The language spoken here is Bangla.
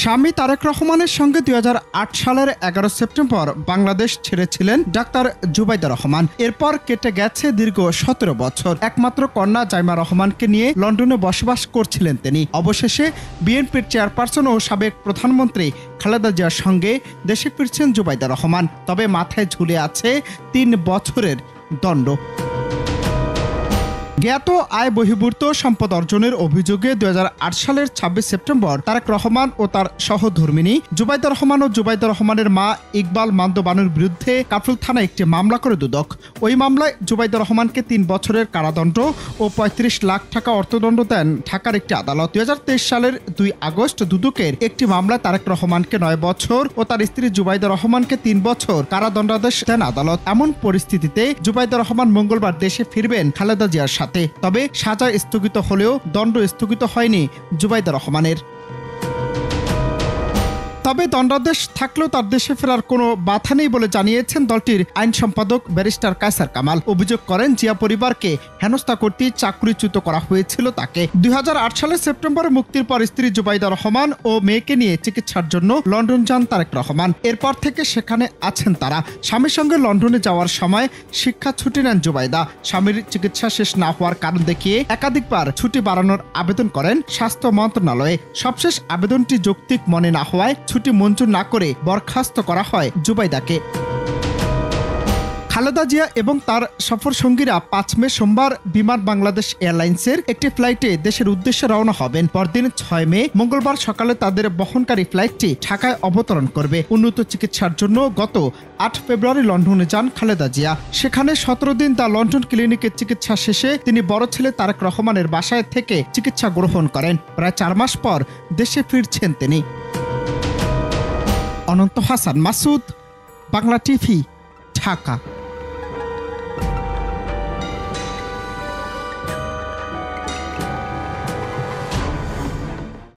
স্বামী তারেক রহমানের সঙ্গে 2008 সালের 11 সেপ্টেম্বর বাংলাদেশ ছেড়েছিলেন ডাক্তার জুবাইদা রহমান। এরপর কেটে গেছে দীর্ঘ 17 বছর। একমাত্র কন্যা জাইমা রহমানকে নিয়ে লন্ডনে বসবাস করছিলেন তিনি। অবশেষে বিএনপির চেয়ারপারসন ও সাবেক প্রধানমন্ত্রী খালেদা জিয়ার সঙ্গে দেশে ফিরছেন জুবাইদা রহমান। তবে মাথায় ঝুলে আছে 3 বছরের দণ্ড। জ্ঞাত আয় বহির্ভূত সম্পদ অর্জনের অভিযোগে 2008 সালের 26 সেপ্টেম্বর তারেক রহমান ও তার সহধর্মিণী জুবাইদা রহমান ও জুবাইদা রহমানের মা ইকবাল মান্দ বানুর বিরুদ্ধে কাফরুল থানায় একটি মামলা করে দুদক। ওই মামলায় জুবাইদা রহমানকে 3 বছরের কারাদণ্ড ও 35 লাখ টাকা অর্থদণ্ড দেন ঢাকার একটি আদালত। 2023 সালের 2 আগস্ট দুদকের একটি মামলায় তারেক রহমানকে 9 বছর ও তার স্ত্রী জুবাইদা রহমানকে 3 বছর কারাদণ্ডাদেশ দেন আদালত। এমন পরিস্থিতিতে জুবাইদা রহমান মঙ্গলবার দেশে ফিরবেন খালেদা জিয়ার সাথে। তবে সাজা স্থগিত হলেও দণ্ড স্থগিত হয়নি জুবাইদা রহমানের। তবে দণ্ডাদেশ থাকলেও তার দেশে ফেরার কোনো বাধা নেই বলে জানিয়েছেন দলটির আইন সম্পাদক ব্যারিস্টার কায়সার কামাল। অভিযোগ করেন, জিয়া পরিবারকে হেনস্থা করতে চাকরিচ্যুত করা হয়েছিল তাকে। 2008 সালের সেপ্টেম্বরে মুক্তির পর স্ত্রী জুবাইদা রহমান ও মেয়েকে নিয়ে চিকিৎসার জন্য লন্ডন যান তারেক রহমান। এরপর থেকে সেখানে আছেন তারা। স্বামীর সঙ্গে লন্ডনে যাওয়ার সময় শিক্ষা ছুটি নেন জুবাইদা। স্বামীর চিকিৎসা শেষ না হওয়ার কারণ দেখিয়ে একাধিকবার ছুটি বাড়ানোর আবেদন করেন স্বাস্থ্য মন্ত্রণালয়ে। সবশেষ আবেদনটি যৌক্তিক মনে না হওয়ায় ছুটি মঞ্জুর না করে বরখাস্ত করা হয় জুবাইদাকে। খালেদা জিয়া এবং তার সফর সঙ্গীরা 5 মে সোমবার বিমান বাংলাদেশ এয়ারলাইন্সের একটি ফ্লাইটে দেশের উদ্দেশ্যে রওনা হবেন। পরদিন 6 মে মঙ্গলবার সকালে তাদের বহনকারী ফ্লাইটটি ঢাকায় অবতরণ করবে। উন্নত চিকিৎসার জন্য গত 8 ফেব্রুয়ারি লন্ডনে যান খালেদা জিয়া। সেখানে 17 দিন দ্য লন্ডন ক্লিনিকের চিকিৎসা শেষে তিনি বড় ছেলে তারেক রহমানের বাসায় থেকে চিকিৎসা গ্রহণ করেন। প্রায় 4 মাস পর দেশে ফিরছেন তিনি। অনন্ত হাসান মাসুদ, বাংলা টিভি, ঢাকা।